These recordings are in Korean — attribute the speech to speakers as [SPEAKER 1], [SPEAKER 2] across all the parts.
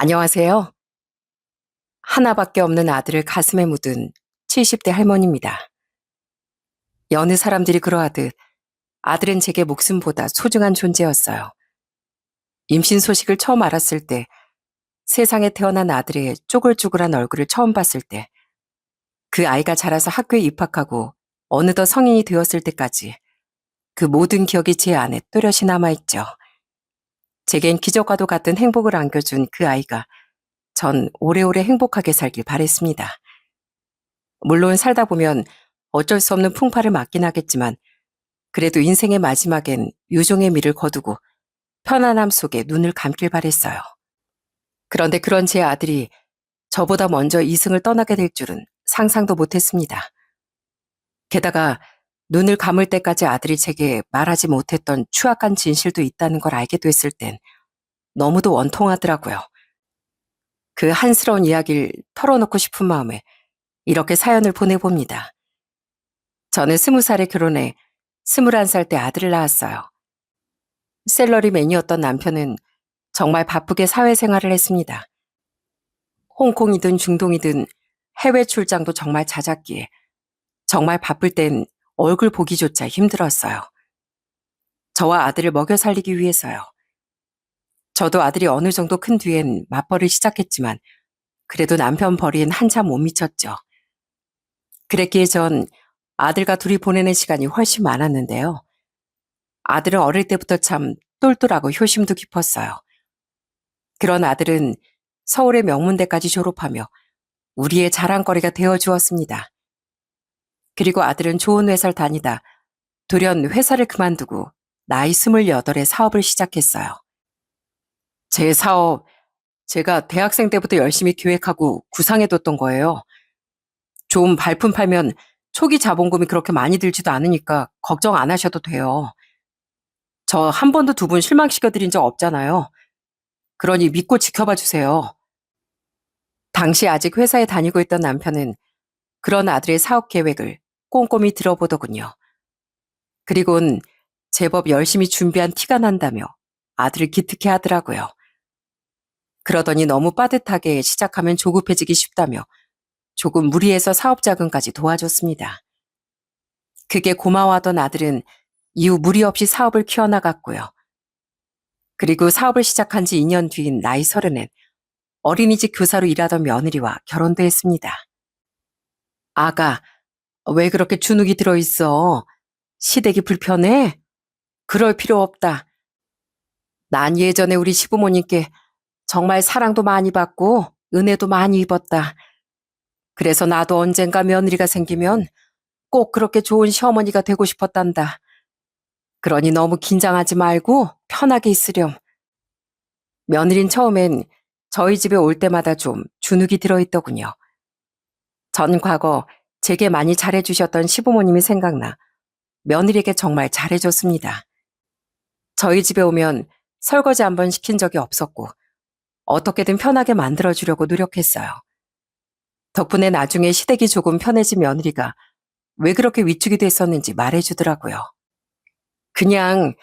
[SPEAKER 1] 안녕하세요. 하나밖에 없는 아들을 가슴에 묻은 70대 할머니입니다. 여느 사람들이 그러하듯 아들은 제게 목숨보다 소중한 존재였어요. 임신 소식을 처음 알았을 때, 세상에 태어난 아들의 쪼글쪼글한 얼굴을 처음 봤을 때, 그 아이가 자라서 학교에 입학하고 어느덧 성인이 되었을 때까지 그 모든 기억이 제 안에 또렷이 남아있죠. 제겐 기적과도 같은 행복을 안겨준 그 아이가 전 오래오래 행복하게 살길 바랬습니다. 물론 살다 보면 어쩔 수 없는 풍파를 맞긴 하겠지만 그래도 인생의 마지막엔 유종의 미를 거두고 편안함 속에 눈을 감길 바랬어요. 그런데 그런 제 아들이 저보다 먼저 이승을 떠나게 될 줄은 상상도 못했습니다. 게다가 눈을 감을 때까지 아들이 제게 말하지 못했던 추악한 진실도 있다는 걸 알게 됐을 땐 너무도 원통하더라고요. 그 한스러운 이야기를 털어놓고 싶은 마음에 이렇게 사연을 보내봅니다. 저는 20살에 결혼해 21살 때 아들을 낳았어요. 샐러리맨이었던 남편은 정말 바쁘게 사회생활을 했습니다. 홍콩이든 중동이든 해외 출장도 정말 잦았기에 정말 바쁠 땐 얼굴 보기조차 힘들었어요. 저와 아들을 먹여 살리기 위해서요. 저도 아들이 어느 정도 큰 뒤엔 맞벌이를 시작했지만 그래도 남편 벌이엔 한참 못 미쳤죠. 그랬기에 전 아들과 둘이 보내는 시간이 훨씬 많았는데요. 아들은 어릴 때부터 참 똘똘하고 효심도 깊었어요. 그런 아들은 서울의 명문대까지 졸업하며 우리의 자랑거리가 되어주었습니다. 그리고 아들은 좋은 회사를 다니다 돌연 회사를 그만두고 나이 28에 사업을 시작했어요. 제 사업, 제가 대학생 때부터 열심히 기획하고 구상해뒀던 거예요. 좋은 발품 팔면 초기 자본금이 그렇게 많이 들지도 않으니까 걱정 안 하셔도 돼요. 저 한 번도 두 분 실망시켜드린 적 없잖아요. 그러니 믿고 지켜봐 주세요. 당시 아직 회사에 다니고 있던 남편은 그런 아들의 사업 계획을 꼼꼼히 들어보더군요. 그리곤 제법 열심히 준비한 티가 난다며 아들을 기특해 하더라고요. 그러더니 너무 빠듯하게 시작하면 조급해지기 쉽다며 조금 무리해서 사업 자금까지 도와줬습니다. 그게 고마워하던 아들은 이후 무리 없이 사업을 키워나갔고요. 그리고 사업을 시작한 지 2년 뒤인 나이 30엔 어린이집 교사로 일하던 며느리와 결혼도 했습니다. 아가, 왜 그렇게 주눅이 들어있어? 시댁이 불편해? 그럴 필요 없다. 난 예전에 우리 시부모님께 정말 사랑도 많이 받고 은혜도 많이 입었다. 그래서 나도 언젠가 며느리가 생기면 꼭 그렇게 좋은 시어머니가 되고 싶었단다. 그러니 너무 긴장하지 말고 편하게 있으렴. 며느린 처음엔 저희 집에 올 때마다 좀 주눅이 들어있더군요. 전 과거 제게 많이 잘해주셨던 시부모님이 생각나 며느리에게 정말 잘해줬습니다. 저희 집에 오면 설거지 한 번 시킨 적이 없었고 어떻게든 편하게 만들어주려고 노력했어요. 덕분에 나중에 시댁이 조금 편해진 며느리가 왜 그렇게 위축이 됐었는지 말해주더라고요. 그냥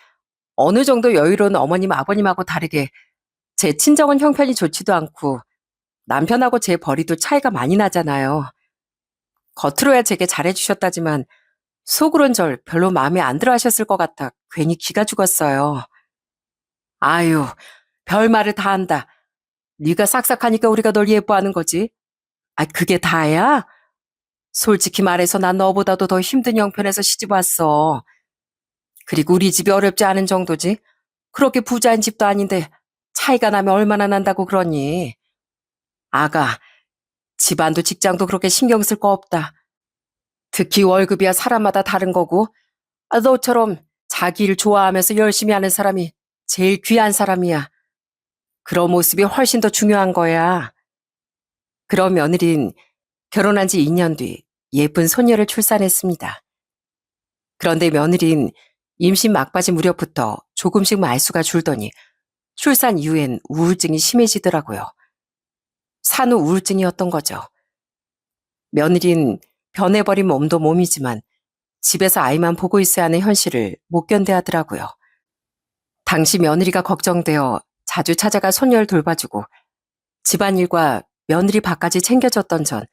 [SPEAKER 1] 어느 정도 여유로운 어머님 아버님하고 다르게 제 친정은 형편이 좋지도 않고 남편하고 제 벌이도 차이가 많이 나잖아요. 겉으로야 제게 잘해주셨다지만 속으론 절 별로 마음에 안 들어 하셨을 것 같아 괜히 기가 죽었어요. 아유, 별말을 다 한다. 네가 싹싹하니까 우리가 널 예뻐하는 거지. 아, 그게 다야? 솔직히 말해서 난 너보다도 더 힘든 형편에서 시집 왔어. 그리고 우리 집이 어렵지 않은 정도지. 그렇게 부자인 집도 아닌데 차이가 나면 얼마나 난다고 그러니. 아가, 집안도 직장도 그렇게 신경 쓸 거 없다. 특히 월급이야 사람마다 다른 거고 너처럼 자기 일 좋아하면서 열심히 하는 사람이 제일 귀한 사람이야. 그런 모습이 훨씬 더 중요한 거야. 그런 며느린 결혼한 지 2년 뒤 예쁜 손녀를 출산했습니다. 그런데 며느린 임신 막바지 무렵부터 조금씩 말수가 줄더니 출산 이후엔 우울증이 심해지더라고요. 산후 우울증이었던 거죠. 며느린 변해버린 몸도 몸이지만 집에서 아이만 보고 있어야 하는 현실을 못 견뎌하더라고요. 당시 며느리가 걱정되어 자주 찾아가 손녀를 돌봐주고 집안일과 며느리 밥까지 챙겨줬던 전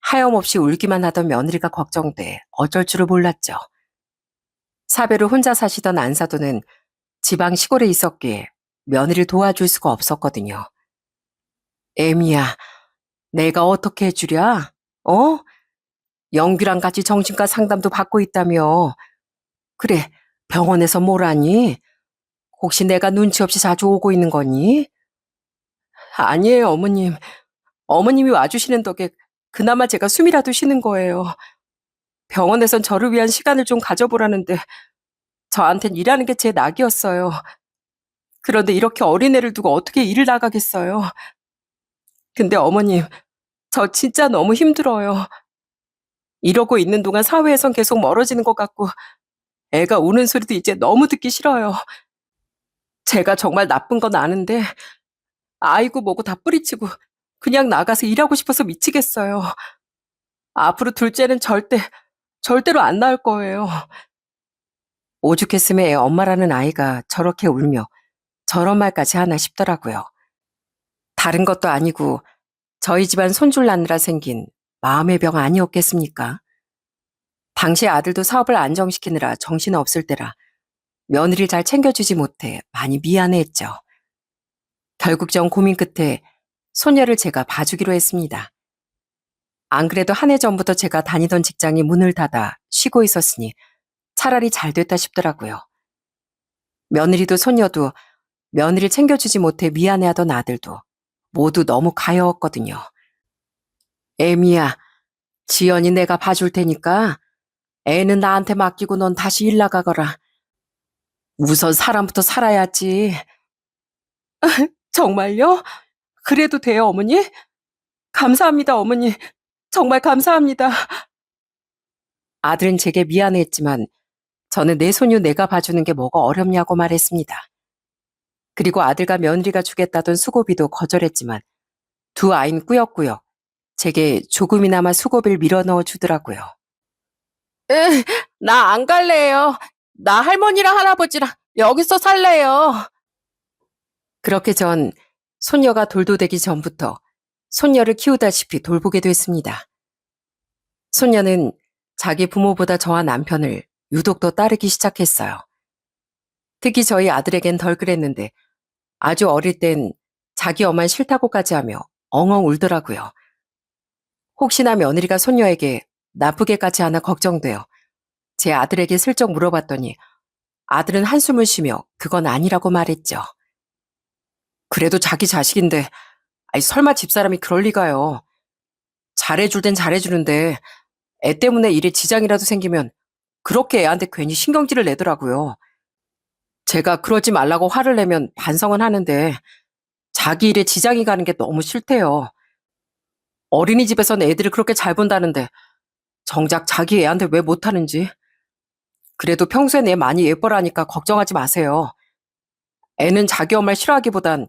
[SPEAKER 1] 하염없이 울기만 하던 며느리가 걱정돼 어쩔 줄을 몰랐죠. 사별을 혼자 사시던 안사돈은 지방 시골에 있었기에 며느리를 도와줄 수가 없었거든요. 애미야, 내가 어떻게 해주랴? 어? 영규랑 같이 정신과 상담도 받고 있다며. 그래, 병원에서 뭘 하니? 혹시 내가 눈치 없이 자주 오고 있는 거니? 아니에요, 어머님. 어머님이 와주시는 덕에 그나마 제가 숨이라도 쉬는 거예요. 병원에선 저를 위한 시간을 좀 가져보라는데 저한텐 일하는 게 제 낙이었어요. 그런데 이렇게 어린애를 두고 어떻게 일을 나가겠어요. 근데 어머님, 저 진짜 너무 힘들어요. 이러고 있는 동안 사회에선 계속 멀어지는 것 같고 애가 우는 소리도 이제 너무 듣기 싫어요. 제가 정말 나쁜 건 아는데 아이고 뭐고 다 뿌리치고 그냥 나가서 일하고 싶어서 미치겠어요. 앞으로 둘째는 절대로 안 낳을 거예요. 오죽했으면 애 엄마라는 아이가 저렇게 울며 저런 말까지 하나 싶더라고요. 다른 것도 아니고 저희 집안 손줄 낳느라 생긴 마음의 병 아니었겠습니까? 당시 아들도 사업을 안정시키느라 정신없을 때라 며느리를 잘 챙겨주지 못해 많이 미안해했죠. 결국 전 고민 끝에 소녀를 제가 봐주기로 했습니다. 안 그래도 한 해 전부터 제가 다니던 직장이 문을 닫아 쉬고 있었으니 차라리 잘 됐다 싶더라고요. 며느리도 소녀도 며느리를 챙겨주지 못해 미안해하던 아들도 모두 너무 가여웠거든요. 애미야, 지연이 내가 봐줄 테니까 애는 나한테 맡기고 넌 다시 일 나가거라. 우선 사람부터 살아야지. 정말요? 그래도 돼요, 어머니? 감사합니다, 어머니. 정말 감사합니다. 아들은 제게 미안해했지만 저는 내 손주 내가 봐주는 게 뭐가 어렵냐고 말했습니다. 그리고 아들과 며느리가 주겠다던 수고비도 거절했지만 두 아이는 꾸역꾸역 제게 조금이나마 수고비를 밀어넣어 주더라고요. 나 안 갈래요. 나 할머니랑 할아버지랑 여기서 살래요. 그렇게 전 손녀가 돌도 되기 전부터 손녀를 키우다시피 돌보게 됐습니다. 손녀는 자기 부모보다 저와 남편을 유독 더 따르기 시작했어요. 특히 저희 아들에겐 덜 그랬는데 아주 어릴 땐 자기 엄만 싫다고까지 하며 엉엉 울더라고요. 혹시나 며느리가 손녀에게 나쁘게까지 하나 걱정되어 제 아들에게 슬쩍 물어봤더니 아들은 한숨을 쉬며 그건 아니라고 말했죠. 그래도 자기 자식인데 아이 설마 집사람이 그럴 리가요. 잘해줄 땐 잘해주는데 애 때문에 일에 지장이라도 생기면 그렇게 애한테 괜히 신경질을 내더라고요. 제가 그러지 말라고 화를 내면 반성은 하는데 자기 일에 지장이 가는 게 너무 싫대요. 어린이집에선 애들을 그렇게 잘 본다는데 정작 자기 애한테 왜 못하는지. 그래도 평소엔 애 많이 예뻐라니까 걱정하지 마세요. 애는 자기 엄마를 싫어하기보단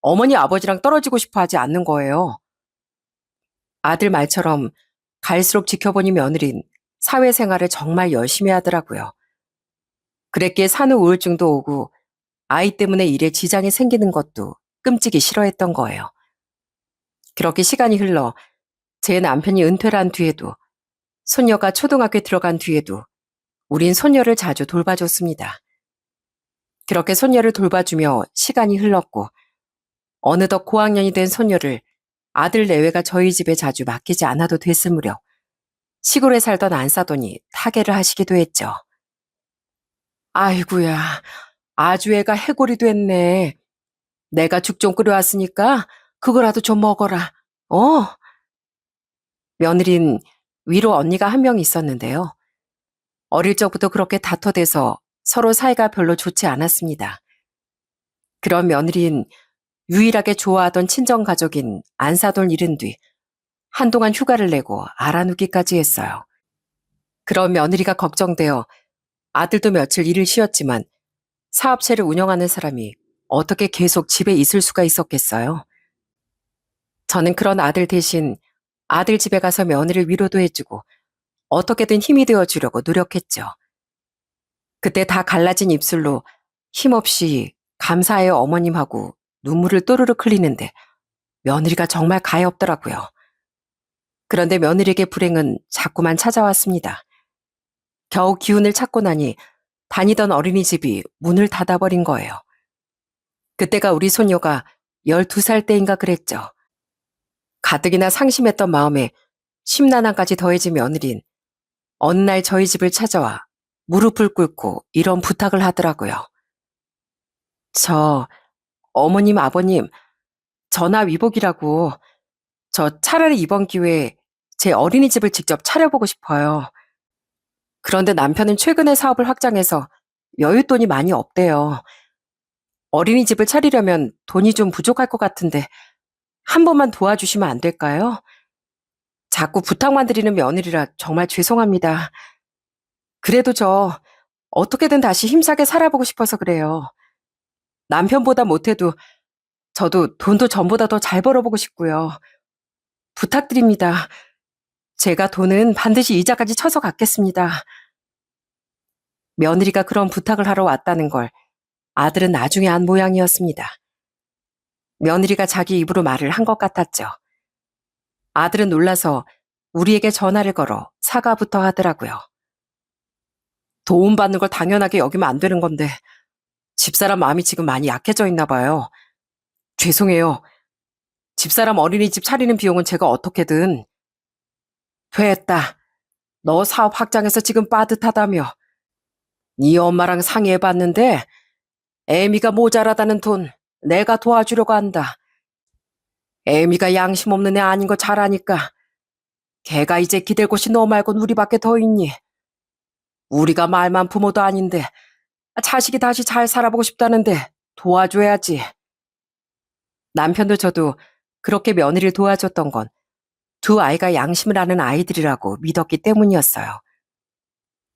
[SPEAKER 1] 어머니 아버지랑 떨어지고 싶어 하지 않는 거예요. 아들 말처럼 갈수록 지켜보니 며느린 사회생활을 정말 열심히 하더라고요. 그랬기에 산후 우울증도 오고 아이 때문에 일에 지장이 생기는 것도 끔찍이 싫어했던 거예요. 그렇게 시간이 흘러 제 남편이 은퇴를 한 뒤에도 손녀가 초등학교에 들어간 뒤에도 우린 손녀를 자주 돌봐줬습니다. 그렇게 손녀를 돌봐주며 시간이 흘렀고 어느덧 고학년이 된 손녀를 아들 내외가 저희 집에 자주 맡기지 않아도 됐을 무렵 시골에 살던 안사돈이 타계를 하시기도 했죠. 아이고야, 아주 애가 해골이 됐네. 내가 죽 좀 끓여왔으니까 그거라도 좀 먹어라. 어? 며느린 위로 언니가 한 명 있었는데요. 어릴 적부터 그렇게 다퉈대서 서로 사이가 별로 좋지 않았습니다. 그런 며느린 유일하게 좋아하던 친정가족인 안사돈 잃은 뒤 한동안 휴가를 내고 알아누기까지 했어요. 그런 며느리가 걱정되어 아들도 며칠 일을 쉬었지만 사업체를 운영하는 사람이 어떻게 계속 집에 있을 수가 있었겠어요? 저는 그런 아들 대신 아들 집에 가서 며느리를 위로도 해주고 어떻게든 힘이 되어주려고 노력했죠. 그때 다 갈라진 입술로 힘없이 감사해요 어머님하고 눈물을 또르륵 흘리는데 며느리가 정말 가엾더라고요. 그런데 며느리에게 불행은 자꾸만 찾아왔습니다. 겨우 기운을 찾고 나니 다니던 어린이집이 문을 닫아버린 거예요. 그때가 우리 손녀가 12살 때인가 그랬죠. 가뜩이나 상심했던 마음에 심란함까지 더해진 며느린 어느 날 저희 집을 찾아와 무릎을 꿇고 이런 부탁을 하더라고요. 어머님, 아버님, 전화 위복이라고 저 차라리 이번 기회에 제 어린이집을 직접 차려보고 싶어요. 그런데 남편은 최근에 사업을 확장해서 여윳돈이 많이 없대요. 어린이집을 차리려면 돈이 좀 부족할 것 같은데 한 번만 도와주시면 안 될까요? 자꾸 부탁만 드리는 며느리라 정말 죄송합니다. 그래도 저 어떻게든 다시 힘차게 살아보고 싶어서 그래요. 남편보다 못해도 저도 돈도 전보다 더 잘 벌어보고 싶고요. 부탁드립니다. 제가 돈은 반드시 이자까지 쳐서 갚겠습니다. 며느리가 그런 부탁을 하러 왔다는 걸 아들은 나중에 안 모양이었습니다. 며느리가 자기 입으로 말을 한 것 같았죠. 아들은 놀라서 우리에게 전화를 걸어 사과부터 하더라고요. 도움받는 걸 당연하게 여기면 안 되는 건데 집사람 마음이 지금 많이 약해져 있나 봐요. 죄송해요. 집사람 어린이집 차리는 비용은 제가 어떻게든. 됐다. 너 사업 확장해서 지금 빠듯하다며. 네 엄마랑 상의해봤는데 애미가 모자라다는 돈 내가 도와주려고 한다. 애미가 양심 없는 애 아닌 거 잘 아니까 걔가 이제 기댈 곳이 너 말곤 우리밖에 더 있니? 우리가 말만 부모도 아닌데 자식이 다시 잘 살아보고 싶다는데 도와줘야지. 남편도 저도 그렇게 며느리를 도와줬던 건 두 아이가 양심을 아는 아이들이라고 믿었기 때문이었어요.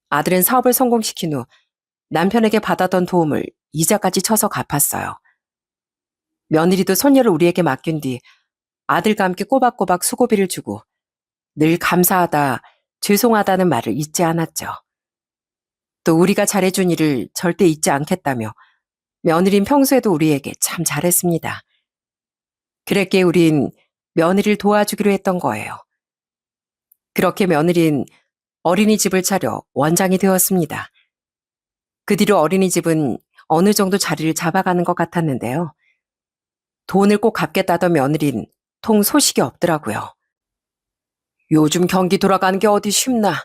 [SPEAKER 1] 아들은 사업을 성공시킨 후 남편에게 받았던 도움을 이자까지 쳐서 갚았어요. 며느리도 손녀를 우리에게 맡긴 뒤 아들과 함께 꼬박꼬박 수고비를 주고 늘 감사하다, 죄송하다는 말을 잊지 않았죠. 또 우리가 잘해준 일을 절대 잊지 않겠다며 며느린 평소에도 우리에게 참 잘했습니다. 그랬기에 우린 며느리를 도와주기로 했던 거예요. 그렇게 며느린 어린이집을 차려 원장이 되었습니다. 그 뒤로 어린이집은 어느 정도 자리를 잡아가는 것 같았는데요. 돈을 꼭 갚겠다던 며느린 통 소식이 없더라고요. 요즘 경기 돌아가는 게 어디 쉽나.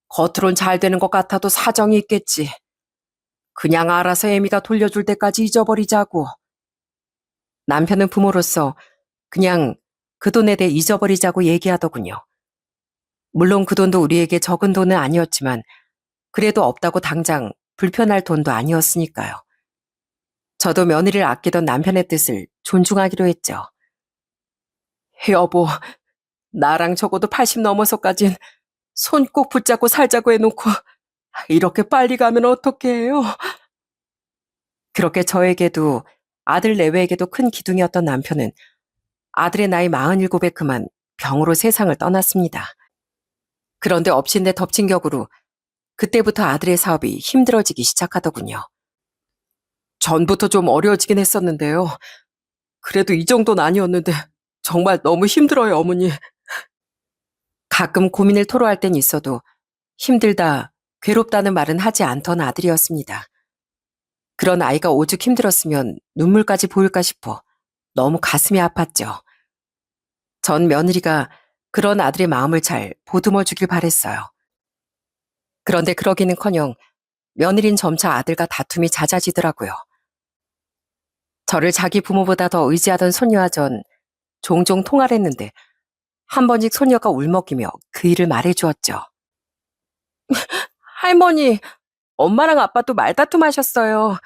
[SPEAKER 1] 겉으론 잘 되는 것 같아도 사정이 있겠지. 그냥 알아서 애미가 돌려줄 때까지 잊어버리자고. 남편은 부모로서 그냥 그 돈에 대해 잊어버리자고 얘기하더군요. 물론 그 돈도 우리에게 적은 돈은 아니었지만 그래도 없다고 당장 불편할 돈도 아니었으니까요. 저도 며느리를 아끼던 남편의 뜻을 존중하기로 했죠. 여보, 나랑 적어도 80 넘어서까진 손 꼭 붙잡고 살자고 해놓고 이렇게 빨리 가면 어떡해요? 그렇게 저에게도 아들 내외에게도 큰 기둥이었던 남편은 아들의 나이 47에 그만 병으로 세상을 떠났습니다. 그런데 엎친 데 덮친 격으로 그때부터 아들의 사업이 힘들어지기 시작하더군요. 전부터 좀 어려워지긴 했었는데요. 그래도 이 정도는 아니었는데 정말 너무 힘들어요, 어머니. 가끔 고민을 토로할 땐 있어도 힘들다, 괴롭다는 말은 하지 않던 아들이었습니다. 그런 아이가 오죽 힘들었으면 눈물까지 보일까 싶어 너무 가슴이 아팠죠. 전 며느리가 그런 아들의 마음을 잘 보듬어 주길 바랬어요. 그런데 그러기는커녕 며느린 점차 아들과 다툼이 잦아지더라고요. 저를 자기 부모보다 더 의지하던 손녀와 전 종종 통화를 했는데 한 번씩 손녀가 울먹이며 그 일을 말해주었죠. 할머니, 엄마랑 아빠도 말다툼하셨어요.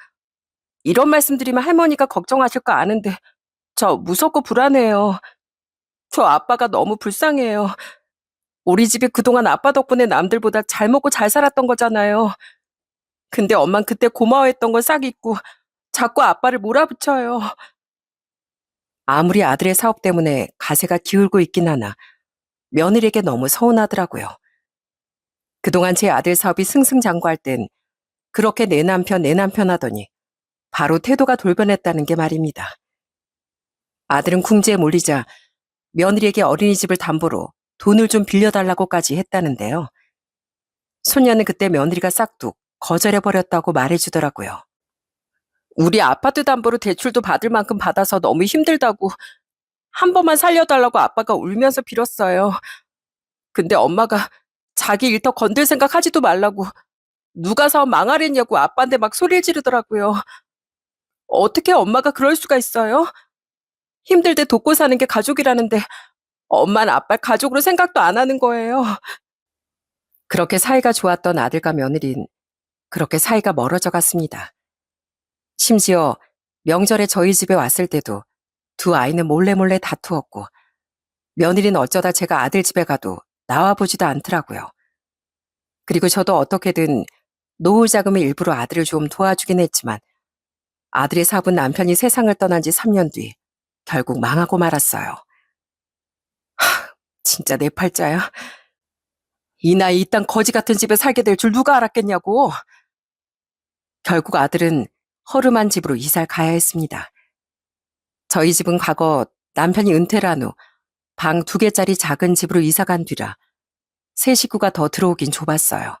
[SPEAKER 1] 이런 말씀드리면 할머니가 걱정하실 거 아는데 저 무섭고 불안해요. 저 아빠가 너무 불쌍해요. 우리 집이 그동안 아빠 덕분에 남들보다 잘 먹고 잘 살았던 거잖아요. 근데 엄만 그때 고마워했던 건 싹 잊고 자꾸 아빠를 몰아붙여요. 아무리 아들의 사업 때문에 가세가 기울고 있긴 하나 며느리에게 너무 서운하더라고요. 그동안 제 아들 사업이 승승장구할 땐 그렇게 내 남편 하더니 바로 태도가 돌변했다는 게 말입니다. 아들은 궁지에 몰리자 며느리에게 어린이집을 담보로 돈을 좀 빌려달라고까지 했다는데요. 소녀는 그때 며느리가 싹둑 거절해버렸다고 말해주더라고요. 우리 아파트 담보로 대출도 받을 만큼 받아서 너무 힘들다고 한 번만 살려달라고 아빠가 울면서 빌었어요. 근데 엄마가 자기 일터 건들 생각 하지도 말라고 누가 사업 망하랬냐고 아빠한테 막 소리를 지르더라고요. 어떻게 엄마가 그럴 수가 있어요? 힘들 때 돕고 사는 게 가족이라는데 엄마는 아빠 가족으로 생각도 안 하는 거예요. 그렇게 사이가 좋았던 아들과 며느린 그렇게 사이가 멀어져 갔습니다. 심지어 명절에 저희 집에 왔을 때도 두 아이는 몰래 다투었고 며느리는 어쩌다 제가 아들 집에 가도 나와보지도 않더라고요. 그리고 저도 어떻게든 노후 자금의 일부로 아들을 좀 도와주긴 했지만 아들의 사분 남편이 세상을 떠난 지 3년 뒤 결국 망하고 말았어요. 진짜 내 팔자야. 이 나이 이딴 거지 같은 집에 살게 될 줄 누가 알았겠냐고. 결국 아들은 허름한 집으로 이사를 가야 했습니다. 저희 집은 과거 남편이 은퇴를 한 후 방 2개짜리 작은 집으로 이사 간 뒤라 세 식구가 더 들어오긴 좁았어요.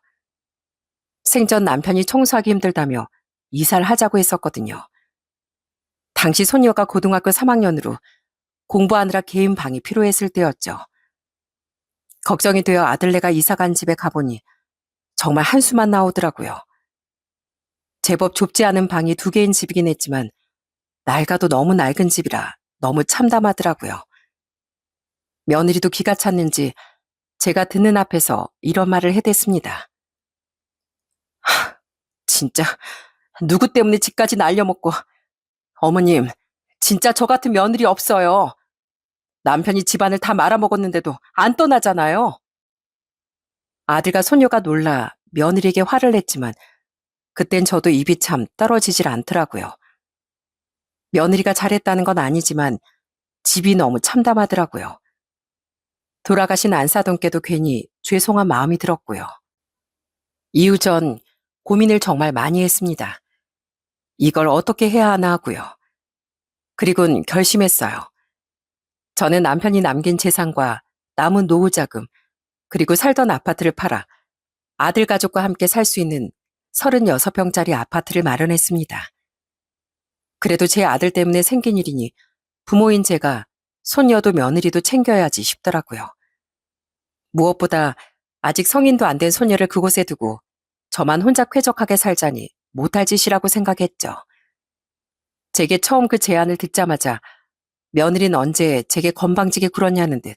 [SPEAKER 1] 생전 남편이 청소하기 힘들다며 이사를 하자고 했었거든요. 당시 소녀가 고등학교 3학년으로 공부하느라 개인 방이 필요했을 때였죠. 걱정이 되어 아들네가 이사 간 집에 가보니 정말 한숨만 나오더라고요. 제법 좁지 않은 방이 2개인 집이긴 했지만 낡아도 너무 낡은 집이라 너무 참담하더라고요. 며느리도 기가 찼는지 제가 듣는 앞에서 이런 말을 해댔습니다. 진짜 누구 때문에 집까지 날려먹고. 어머님, 진짜 저 같은 며느리 없어요. 남편이 집안을 다 말아먹었는데도 안 떠나잖아요. 아들과 소녀가 놀라 며느리에게 화를 냈지만 그땐 저도 입이 참 떨어지질 않더라고요. 며느리가 잘했다는 건 아니지만 집이 너무 참담하더라고요. 돌아가신 안사돈께도 괜히 죄송한 마음이 들었고요. 이후 전 고민을 정말 많이 했습니다. 이걸 어떻게 해야 하나 하고요. 그리곤 결심했어요. 저는 남편이 남긴 재산과 남은 노후 자금, 그리고 살던 아파트를 팔아 아들 가족과 함께 살 수 있는 36평짜리 아파트를 마련했습니다. 그래도 제 아들 때문에 생긴 일이니 부모인 제가 손녀도 며느리도 챙겨야지 싶더라고요. 무엇보다 아직 성인도 안 된 소녀를 그곳에 두고 저만 혼자 쾌적하게 살자니 못할 짓이라고 생각했죠. 제게 처음 그 제안을 듣자마자 며느리는 언제 제게 건방지게 굴었냐는 듯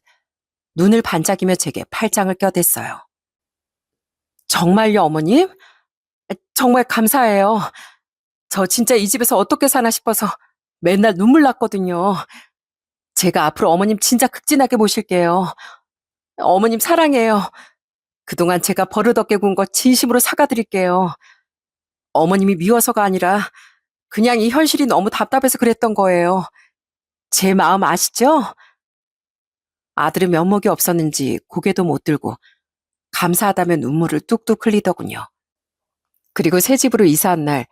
[SPEAKER 1] 눈을 반짝이며 제게 팔짱을 껴댔어요. 정말요, 어머님? 정말 감사해요. 저 진짜 이 집에서 어떻게 사나 싶어서 맨날 눈물 났거든요. 제가 앞으로 어머님 진짜 극진하게 모실게요. 어머님 사랑해요. 그동안 제가 버릇없게 군 거 진심으로 사과드릴게요. 어머님이 미워서가 아니라 그냥 이 현실이 너무 답답해서 그랬던 거예요. 제 마음 아시죠? 아들은 면목이 없었는지 고개도 못 들고 감사하다며 눈물을 뚝뚝 흘리더군요. 그리고 새 집으로 이사한 날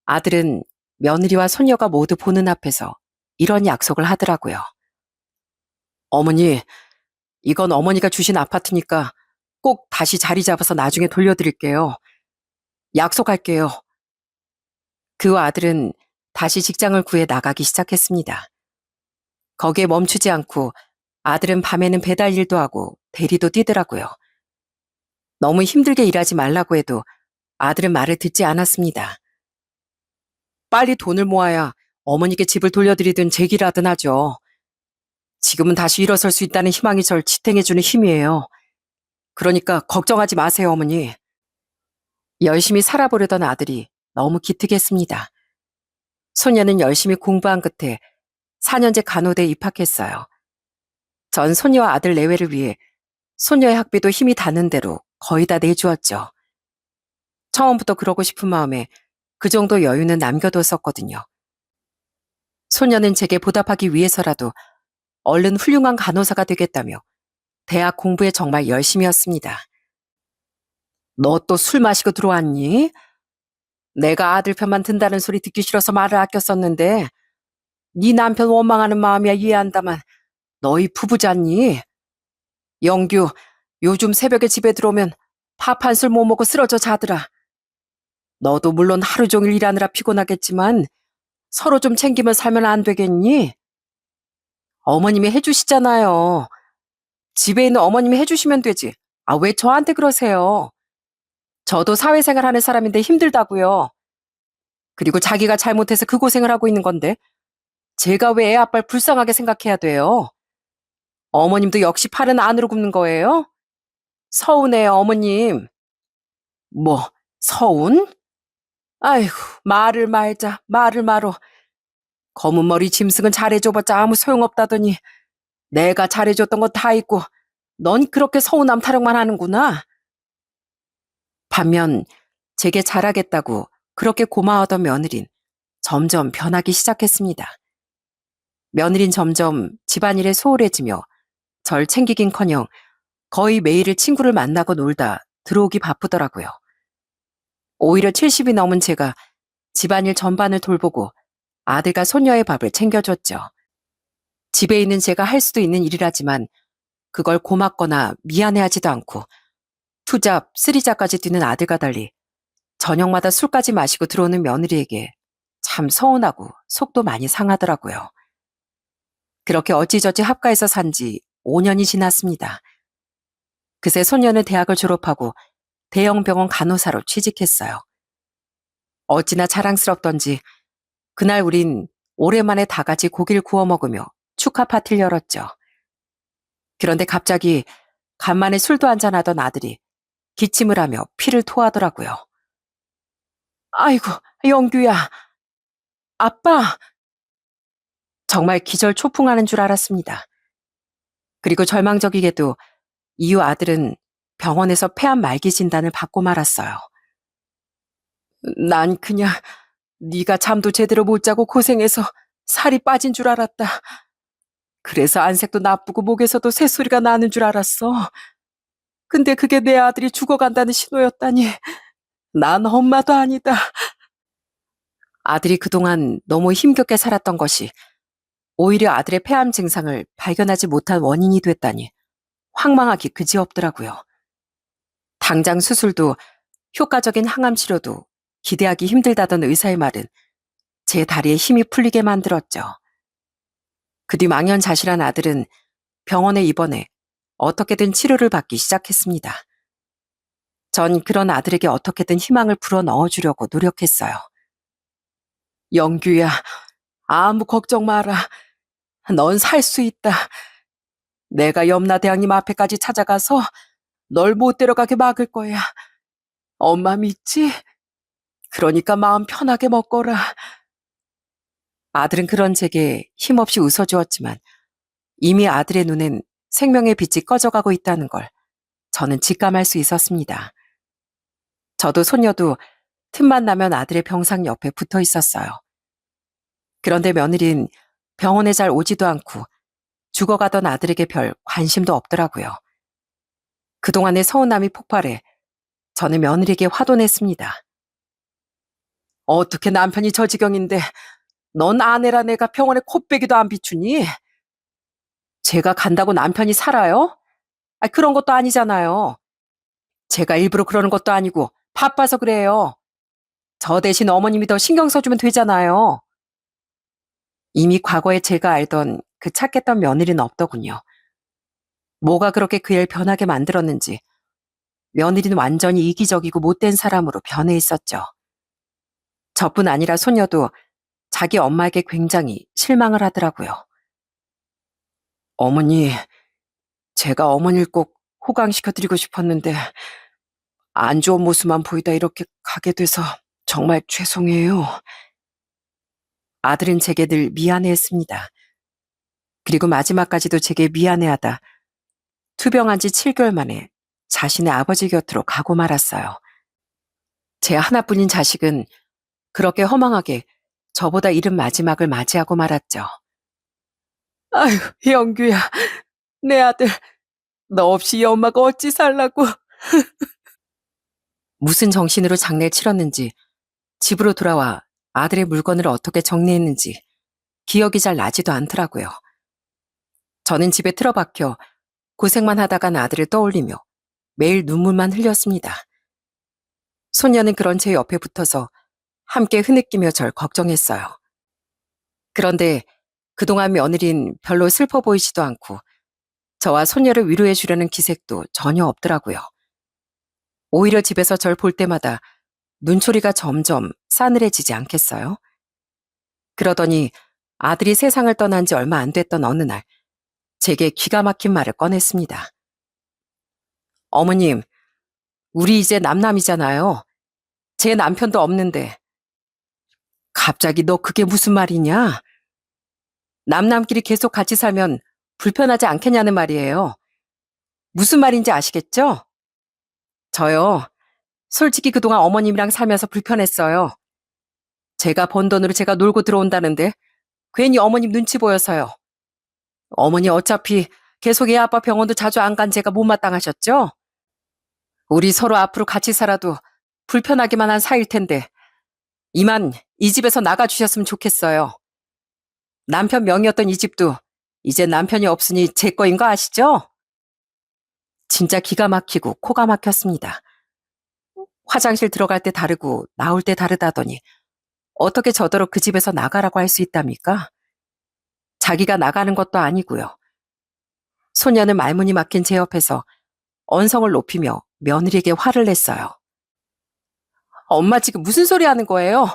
[SPEAKER 1] 아들은 며느리와 손녀가 모두 보는 앞에서 이런 약속을 하더라고요. 어머니, 이건 어머니가 주신 아파트니까 꼭 다시 자리 잡아서 나중에 돌려드릴게요. 약속할게요. 그 후 아들은 다시 직장을 구해 나가기 시작했습니다. 거기에 멈추지 않고 아들은 밤에는 배달 일도 하고 대리도 뛰더라고요. 너무 힘들게 일하지 말라고 해도 아들은 말을 듣지 않았습니다. 빨리 돈을 모아야 어머니께 집을 돌려드리든 제기라든 하죠. 지금은 다시 일어설 수 있다는 희망이 절 지탱해주는 힘이에요. 그러니까 걱정하지 마세요, 어머니. 열심히 살아보려던 아들이 너무 기특했습니다. 소녀는 열심히 공부한 끝에 4년제 간호대에 입학했어요. 전 소녀와 아들 내외를 위해 소녀의 학비도 힘이 닿는 대로 거의 다 내주었죠. 처음부터 그러고 싶은 마음에 그 정도 여유는 남겨뒀었거든요. 소녀는 제게 보답하기 위해서라도 얼른 훌륭한 간호사가 되겠다며 대학 공부에 정말 열심이었습니다. 너 또 술 마시고 들어왔니? 내가 아들 편만 든다는 소리 듣기 싫어서 말을 아꼈었는데 네 남편 원망하는 마음이야 이해한다만 너희 부부잖니? 영규, 요즘 새벽에 집에 들어오면 밥 한 술 못 먹고 쓰러져 자더라. 너도 물론 하루 종일 일하느라 피곤하겠지만 서로 좀 챙기며 살면 안 되겠니? 어머님이 해주시잖아요. 집에 있는 어머님이 해주시면 되지. 아, 왜 저한테 그러세요? 저도 사회생활 하는 사람인데 힘들다고요. 그리고 자기가 잘못해서 그 고생을 하고 있는 건데 제가 왜 애 아빠를 불쌍하게 생각해야 돼요? 어머님도 역시 팔은 안으로 굽는 거예요? 서운해요, 어머님. 뭐, 서운? 아이고, 말을 말자, 말을 말어. 검은 머리 짐승은 잘해줘봤자 아무 소용없다더니 내가 잘해줬던 건 다 있고 넌 그렇게 서운함 타령만 하는구나. 반면 제게 잘하겠다고 그렇게 고마워하던 며느린 점점 변하기 시작했습니다. 며느린 점점 집안일에 소홀해지며 절 챙기긴커녕 거의 매일을 친구를 만나고 놀다 들어오기 바쁘더라고요. 오히려 70이 넘은 제가 집안일 전반을 돌보고 아들과 손녀의 밥을 챙겨줬죠. 집에 있는 제가 할 수도 있는 일이라지만 그걸 고맙거나 미안해하지도 않고 투잡, 쓰리잡까지 뛰는 아들과 달리 저녁마다 술까지 마시고 들어오는 며느리에게 참 서운하고 속도 많이 상하더라고요. 그렇게 어찌저찌 합가해서 산 지 5년이 지났습니다. 그새 손녀는 대학을 졸업하고 대형 병원 간호사로 취직했어요. 어찌나 자랑스럽던지 그날 우린 오랜만에 다 같이 고기를 구워 먹으며 축하 파티를 열었죠. 그런데 갑자기 간만에 술도 한잔하던 아들이 기침을 하며 피를 토하더라고요. 아이고, 영규야. 아빠. 정말 기절초풍하는 줄 알았습니다. 그리고 절망적이게도 이후 아들은 병원에서 폐암 말기 진단을 받고 말았어요. 난 그냥 네가 잠도 제대로 못 자고 고생해서 살이 빠진 줄 알았다. 그래서 안색도 나쁘고 목에서도 새소리가 나는 줄 알았어. 근데 그게 내 아들이 죽어간다는 신호였다니. 난 엄마도 아니다. 아들이 그동안 너무 힘겹게 살았던 것이 오히려 아들의 폐암 증상을 발견하지 못한 원인이 됐다니 황망하기 그지없더라고요. 당장 수술도 효과적인 항암 치료도 기대하기 힘들다던 의사의 말은 제 다리에 힘이 풀리게 만들었죠. 그 뒤 망연자실한 아들은 병원에 입원해 어떻게든 치료를 받기 시작했습니다. 전 그런 아들에게 어떻게든 희망을 불어넣어주려고 노력했어요. 영규야, 아무 걱정 마라. 넌 살 수 있다. 내가 염라대왕님 앞에까지 찾아가서 널 못 데려가게 막을 거야. 엄마 믿지? 그러니까 마음 편하게 먹거라. 아들은 그런 제게 힘없이 웃어주었지만 이미 아들의 눈엔 생명의 빛이 꺼져가고 있다는 걸 저는 직감할 수 있었습니다. 저도 손녀도 틈만 나면 아들의 병상 옆에 붙어 있었어요. 그런데 며느린 병원에 잘 오지도 않고 죽어가던 아들에게 별 관심도 없더라고요. 그동안의 서운함이 폭발해 저는 며느리에게 화도 냈습니다. 어떻게 남편이 저 지경인데 넌 아내라 내가 병원에 코빼기도 안 비추니? 제가 간다고 남편이 살아요? 그런 것도 아니잖아요. 제가 일부러 그러는 것도 아니고 바빠서 그래요. 저 대신 어머님이 더 신경 써주면 되잖아요. 이미 과거에 제가 알던 그 착했던 며느리는 없더군요. 뭐가 그렇게 그 애를 변하게 만들었는지 며느리는 완전히 이기적이고 못된 사람으로 변해 있었죠. 저뿐 아니라 손녀도 자기 엄마에게 굉장히 실망을 하더라고요. 어머니, 제가 어머니를 꼭 호강시켜드리고 싶었는데 안 좋은 모습만 보이다 이렇게 가게 돼서 정말 죄송해요. 아들은 제게 늘 미안해했습니다. 그리고 마지막까지도 제게 미안해하다 투병한 지 7개월 만에 자신의 아버지 곁으로 가고 말았어요. 제 하나뿐인 자식은 그렇게 허망하게 저보다 이른 마지막을 맞이하고 말았죠. 아유, 영규야, 내 아들, 너 없이 이 엄마가 어찌 살라고. 무슨 정신으로 장례를 치렀는지, 집으로 돌아와 아들의 물건을 어떻게 정리했는지, 기억이 잘 나지도 않더라고요. 저는 집에 틀어박혀 고생만 하다간 아들을 떠올리며 매일 눈물만 흘렸습니다. 소녀는 그런 제 옆에 붙어서 함께 흐느끼며 절 걱정했어요. 그런데 그동안 며느린 별로 슬퍼 보이지도 않고 저와 소녀를 위로해 주려는 기색도 전혀 없더라고요. 오히려 집에서 절 볼 때마다 눈초리가 점점 싸늘해지지 않겠어요? 그러더니 아들이 세상을 떠난 지 얼마 안 됐던 어느 날 제게 기가 막힌 말을 꺼냈습니다. 어머님, 우리 이제 남남이잖아요. 제 남편도 없는데. 갑자기 너 그게 무슨 말이냐? 남남끼리 계속 같이 살면 불편하지 않겠냐는 말이에요. 무슨 말인지 아시겠죠? 저요. 솔직히 그동안 어머님이랑 살면서 불편했어요. 제가 번 돈으로 제가 놀고 들어온다는데 괜히 어머님 눈치 보여서요. 어머니 어차피 계속 애 아빠 병원도 자주 안 간 제가 못마땅하셨죠? 우리 서로 앞으로 같이 살아도 불편하기만 한 사이일 텐데 이만 이 집에서 나가주셨으면 좋겠어요. 남편 명의였던 이 집도 이제 남편이 없으니 제 거인 거 아시죠? 진짜 기가 막히고 코가 막혔습니다. 화장실 들어갈 때 다르고 나올 때 다르다더니 어떻게 저더러 그 집에서 나가라고 할 수 있답니까? 자기가 나가는 것도 아니고요. 소녀는 말문이 막힌 제 옆에서 언성을 높이며 며느리에게 화를 냈어요. 엄마 지금 무슨 소리 하는 거예요?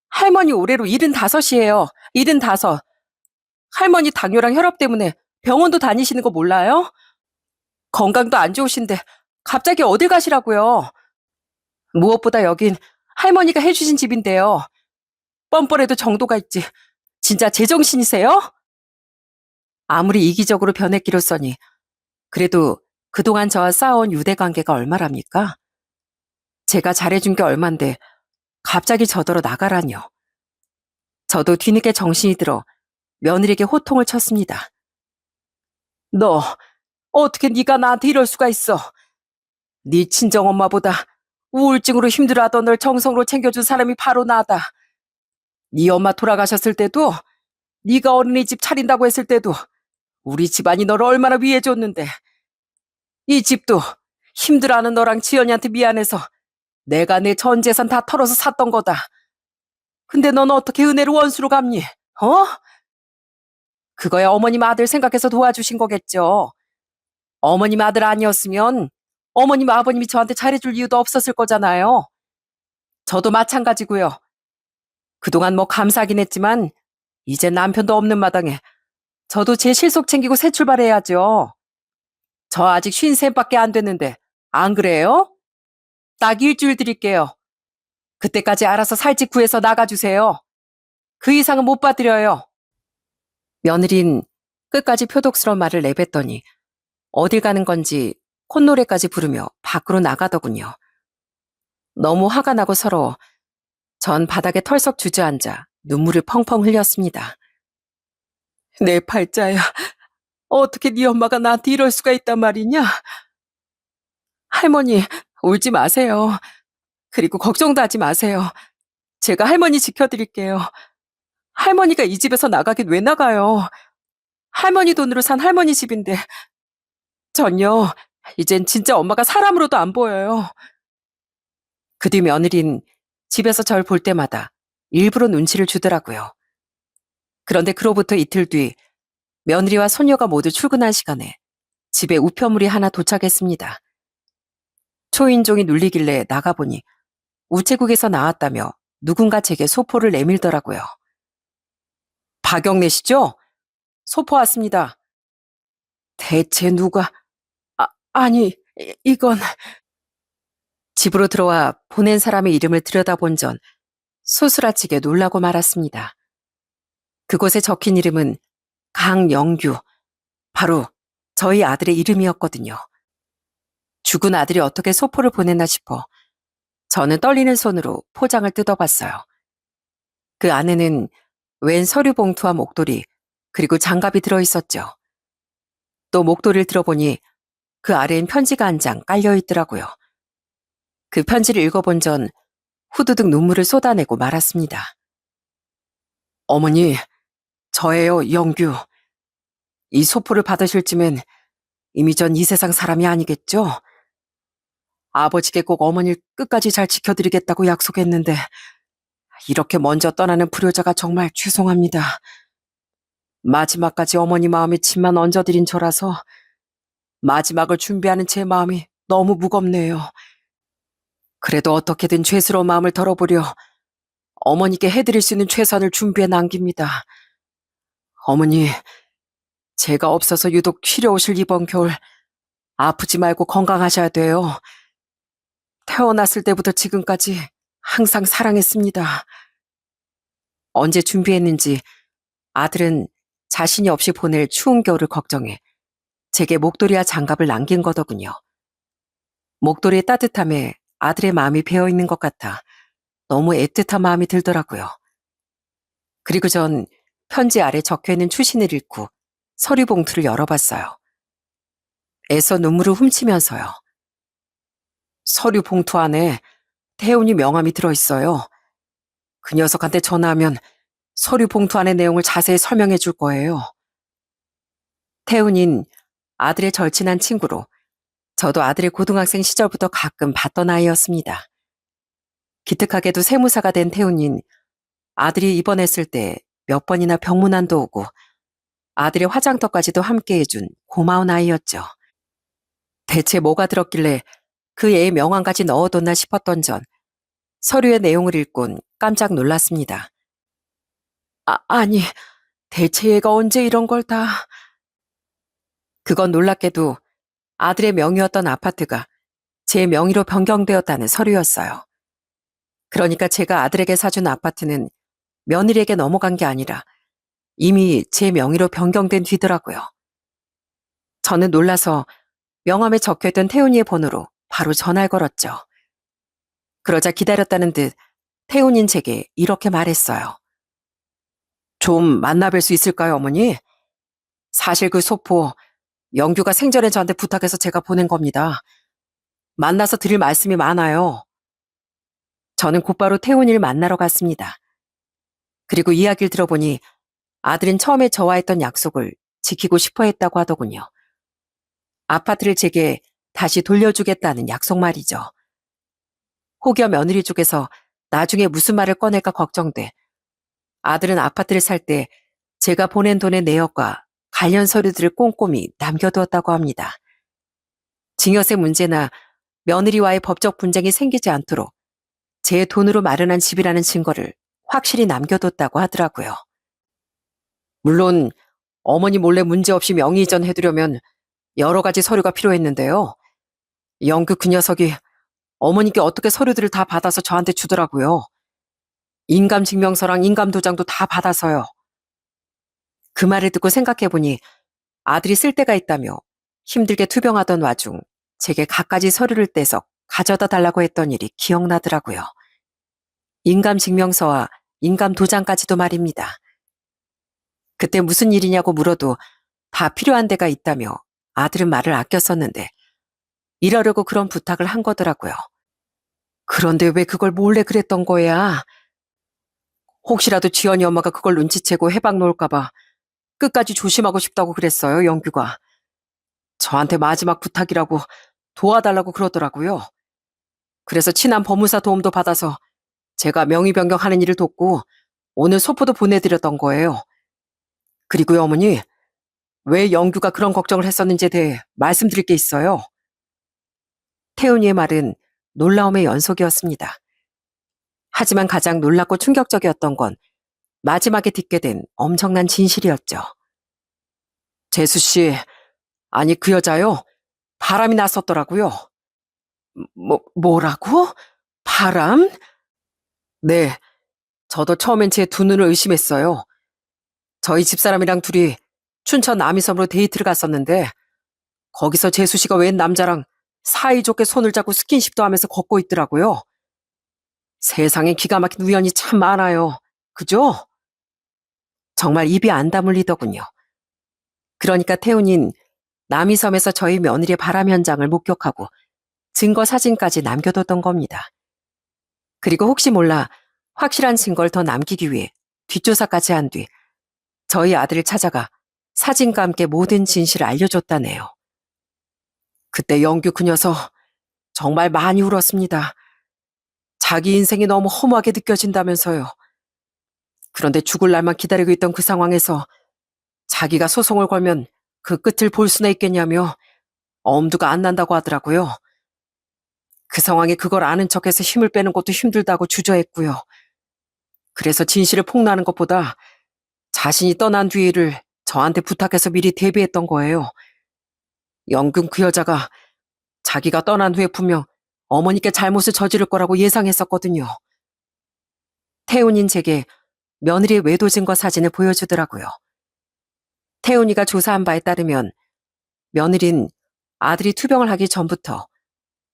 [SPEAKER 1] 할머니 올해로 75이에요. 75. 할머니 당뇨랑 혈압 때문에 병원도 다니시는 거 몰라요? 건강도 안 좋으신데 갑자기 어딜 가시라고요? 무엇보다 여긴 할머니가 해주신 집인데요. 뻔뻔해도 정도가 있지. 진짜 제정신이세요? 아무리 이기적으로 변했기로써니 그래도 그동안 저와 쌓아온 유대관계가 얼마랍니까? 제가 잘해준 게 얼만데 갑자기 저더러 나가라뇨. 저도 뒤늦게 정신이 들어 며느리에게 호통을 쳤습니다. 너 어떻게 네가 나한테 이럴 수가 있어? 네 친정엄마보다 우울증으로 힘들어하던 널 정성으로 챙겨준 사람이 바로 나다. 네 엄마 돌아가셨을 때도 네가 어린이집 차린다고 했을 때도 우리 집안이 너를 얼마나 위해줬는데 이 집도 힘들어하는 너랑 지연이한테 미안해서 내가 내 전 재산 다 털어서 샀던 거다. 근데 넌 어떻게 은혜로 원수로 갚니? 어? 그거야 어머님 아들 생각해서 도와주신 거겠죠. 어머님 아들 아니었으면 어머님 아버님이 저한테 잘해줄 이유도 없었을 거잖아요. 저도 마찬가지고요. 그동안 뭐 감사하긴 했지만 이제 남편도 없는 마당에 저도 제 실속 챙기고 새 출발해야죠. 저 아직 53밖에 안 됐는데 안 그래요? 딱 일주일 드릴게요. 그때까지 알아서 살 집 구해서 나가주세요. 그 이상은 못 봐드려요. 며느린 끝까지 표독스러운 말을 내뱉더니 어딜 가는 건지 콧노래까지 부르며 밖으로 나가더군요. 너무 화가 나고 서러워 전 바닥에 털썩 주저앉아 눈물을 펑펑 흘렸습니다. 내 팔자야. 어떻게 네 엄마가 나한테 이럴 수가 있단 말이냐? 할머니, 울지 마세요. 그리고 걱정도 하지 마세요. 제가 할머니 지켜드릴게요. 할머니가 이 집에서 나가긴 왜 나가요? 할머니 돈으로 산 할머니 집인데 전요, 이젠 진짜 엄마가 사람으로도 안 보여요. 그 뒤 며느린 집에서 절 볼 때마다 일부러 눈치를 주더라고요. 그런데 그로부터 이틀 뒤 며느리와 소녀가 모두 출근한 시간에 집에 우편물이 하나 도착했습니다. 초인종이 눌리길래 나가보니 우체국에서 나왔다며 누군가 제게 소포를 내밀더라고요. 박영래시죠? 소포 왔습니다. 대체 누가... 아니, 이건... 집으로 들어와 보낸 사람의 이름을 들여다본 전 소스라치게 놀라고 말았습니다. 그곳에 적힌 이름은 강영규, 바로 저희 아들의 이름이었거든요. 죽은 아들이 어떻게 소포를 보냈나 싶어 저는 떨리는 손으로 포장을 뜯어봤어요. 그 안에는 웬 서류 봉투와 목도리, 그리고 장갑이 들어있었죠. 또 목도리를 들어보니 그 아래엔 편지가 한 장 깔려있더라고요. 그 편지를 읽어본 전 후두둑 눈물을 쏟아내고 말았습니다. 어머니, 저예요, 영규. 이 소포를 받으실 쯤엔 이미 전 이 세상 사람이 아니겠죠? 아버지께 꼭 어머니를 끝까지 잘 지켜드리겠다고 약속했는데 이렇게 먼저 떠나는 불효자가 정말 죄송합니다. 마지막까지 어머니 마음에 침만 얹어드린 저라서 마지막을 준비하는 제 마음이 너무 무겁네요. 그래도 어떻게든 죄스러운 마음을 덜어보려 어머니께 해드릴 수 있는 최선을 준비해 남깁니다. 어머니, 제가 없어서 유독 쉬려 오실 이번 겨울 아프지 말고 건강하셔야 돼요. 태어났을 때부터 지금까지 항상 사랑했습니다. 언제 준비했는지 아들은 자신이 없이 보낼 추운 겨울을 걱정해 제게 목도리와 장갑을 남긴 거더군요. 목도리의 따뜻함에 아들의 마음이 배어있는 것 같아 너무 애틋한 마음이 들더라고요. 그리고 전 편지 아래 적혀있는 추신을 읽고 서류 봉투를 열어봤어요. 애써 눈물을 훔치면서요. 서류 봉투 안에 태훈이 명함이 들어있어요. 그 녀석한테 전화하면 서류 봉투 안의 내용을 자세히 설명해 줄 거예요. 태훈인 아들의 절친한 친구로 저도 아들의 고등학생 시절부터 가끔 봤던 아이였습니다. 기특하게도 세무사가 된 태훈인 아들이 입원했을 때 몇 번이나 병문안도 오고 아들의 화장터까지도 함께 해준 고마운 아이였죠. 대체 뭐가 들었길래 그 애의 명함까지 넣어뒀나 싶었던 전 서류의 내용을 읽곤 깜짝 놀랐습니다. 아니, 대체 얘가 언제 이런 걸 다... 그건 놀랍게도 아들의 명의였던 아파트가 제 명의로 변경되었다는 서류였어요. 그러니까 제가 아들에게 사준 아파트는 며느리에게 넘어간 게 아니라 이미 제 명의로 변경된 뒤더라고요. 저는 놀라서 명함에 적혀있던 태훈이의 번호로 바로 전화를 걸었죠. 그러자 기다렸다는 듯 태훈인 제게 이렇게 말했어요. 좀 만나뵐 수 있을까요, 어머니? 사실 그 소포 영규가 생전에 저한테 부탁해서 제가 보낸 겁니다. 만나서 드릴 말씀이 많아요. 저는 곧바로 태훈이를 만나러 갔습니다. 그리고 이야기를 들어보니 아들은 처음에 저와 했던 약속을 지키고 싶어 했다고 하더군요. 아파트를 제게 다시 돌려주겠다는 약속 말이죠. 혹여 며느리 쪽에서 나중에 무슨 말을 꺼낼까 걱정돼 아들은 아파트를 살 때 제가 보낸 돈의 내역과 관련 서류들을 꼼꼼히 남겨두었다고 합니다. 증여세 문제나 며느리와의 법적 분쟁이 생기지 않도록 제 돈으로 마련한 집이라는 증거를 확실히 남겨뒀다고 하더라고요. 물론 어머니 몰래 문제없이 명의 이전해두려면 여러 가지 서류가 필요했는데요. 영규 그 녀석이 어머니께 어떻게 서류들을 다 받아서 저한테 주더라고요. 인감증명서랑 인감도장도 다 받아서요. 그 말을 듣고 생각해보니 아들이 쓸 데가 있다며 힘들게 투병하던 와중 제게 갖가지 서류를 떼서 가져다 달라고 했던 일이 기억나더라고요. 인감증명서와 인감도장까지도 말입니다. 그때 무슨 일이냐고 물어도 다 필요한 데가 있다며 아들은 말을 아꼈었는데 이러려고 그런 부탁을 한 거더라고요. 그런데 왜 그걸 몰래 그랬던 거야? 혹시라도 지연이 엄마가 그걸 눈치채고 해방 놓을까봐 끝까지 조심하고 싶다고 그랬어요, 영규가. 저한테 마지막 부탁이라고 도와달라고 그러더라고요. 그래서 친한 법무사 도움도 받아서 제가 명의 변경하는 일을 돕고 오늘 소포도 보내드렸던 거예요. 그리고요, 어머니, 왜 영규가 그런 걱정을 했었는지에 대해 말씀드릴 게 있어요. 태훈이의 말은 놀라움의 연속이었습니다. 하지만 가장 놀랍고 충격적이었던 건 마지막에 듣게 된 엄청난 진실이었죠. 재수 씨, 아니 그 여자요. 바람이 났었더라고요. 뭐라고? 바람? 네, 저도 처음엔 제 두 눈을 의심했어요. 저희 집사람이랑 둘이 춘천 남이섬으로 데이트를 갔었는데 거기서 재수 씨가 웬 남자랑 사이좋게 손을 잡고 스킨십도 하면서 걷고 있더라고요. 세상에 기가 막힌 우연이 참 많아요. 그죠? 정말 입이 안 다물리더군요. 그러니까 태훈인 남이섬에서 저희 며느리의 바람 현장을 목격하고 증거 사진까지 남겨뒀던 겁니다. 그리고 혹시 몰라 확실한 증거를 더 남기기 위해 뒷조사까지 한 뒤 저희 아들을 찾아가 사진과 함께 모든 진실을 알려줬다네요. 그때 영규 그 녀석 정말 많이 울었습니다. 자기 인생이 너무 허무하게 느껴진다면서요. 그런데 죽을 날만 기다리고 있던 그 상황에서 자기가 소송을 걸면 그 끝을 볼 수나 있겠냐며 엄두가 안 난다고 하더라고요. 그 상황에 그걸 아는 척해서 힘을 빼는 것도 힘들다고 주저했고요. 그래서 진실을 폭로하는 것보다 자신이 떠난 뒤를 저한테 부탁해서 미리 대비했던 거예요. 영근 그 여자가 자기가 떠난 후에 분명 어머니께 잘못을 저지를 거라고 예상했었거든요. 태훈인 제게 며느리의 외도 증거 사진을 보여주더라고요. 태훈이가 조사한 바에 따르면 며느린 아들이 투병을 하기 전부터,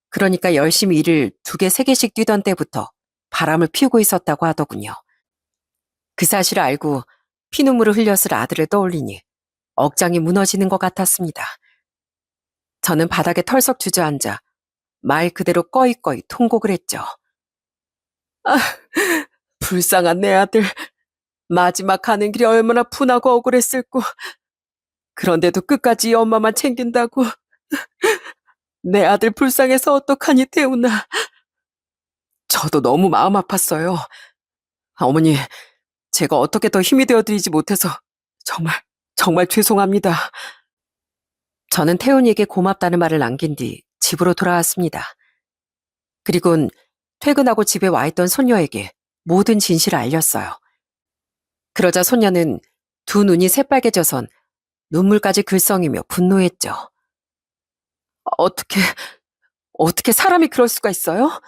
[SPEAKER 1] 그러니까 열심히 일을 2개, 3개씩 뛰던 때부터 바람을 피우고 있었다고 하더군요. 그 사실을 알고 피눈물을 흘렸을 아들을 떠올리니 억장이 무너지는 것 같았습니다. 저는 바닥에 털썩 주저앉아 말 그대로 꺼이꺼이 통곡을 했죠. 아, 불쌍한 내 아들. 마지막 가는 길이 얼마나 분하고 억울했을꼬. 그런데도 끝까지 이 엄마만 챙긴다고. 내 아들 불쌍해서 어떡하니, 태훈아. 저도 너무 마음 아팠어요. 어머니, 제가 어떻게 더 힘이 되어드리지 못해서 정말 죄송합니다. 저는 태훈이에게 고맙다는 말을 남긴 뒤 집으로 돌아왔습니다. 그리곤 퇴근하고 집에 와 있던 손녀에게 모든 진실을 알렸어요. 그러자 손녀는 두 눈이 새빨개져선 눈물까지 글썽이며 분노했죠. 어떻게 사람이 그럴 수가 있어요?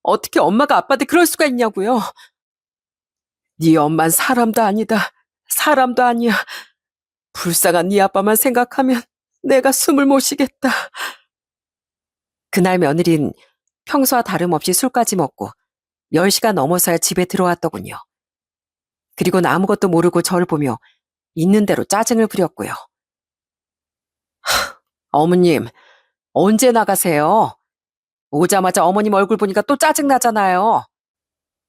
[SPEAKER 1] 어떻게 엄마가 아빠한테 그럴 수가 있냐고요? 네 엄만 사람도 아니다. 사람도 아니야. 불쌍한 네 아빠만 생각하면 내가 숨을 못 쉬겠다. 그날 며느린 평소와 다름없이 술까지 먹고 10시가 넘어서야 집에 들어왔더군요. 그리고는 아무것도 모르고 저를 보며 있는 대로 짜증을 부렸고요. 어머님, 언제 나가세요? 오자마자 어머님 얼굴 보니까 또 짜증나잖아요.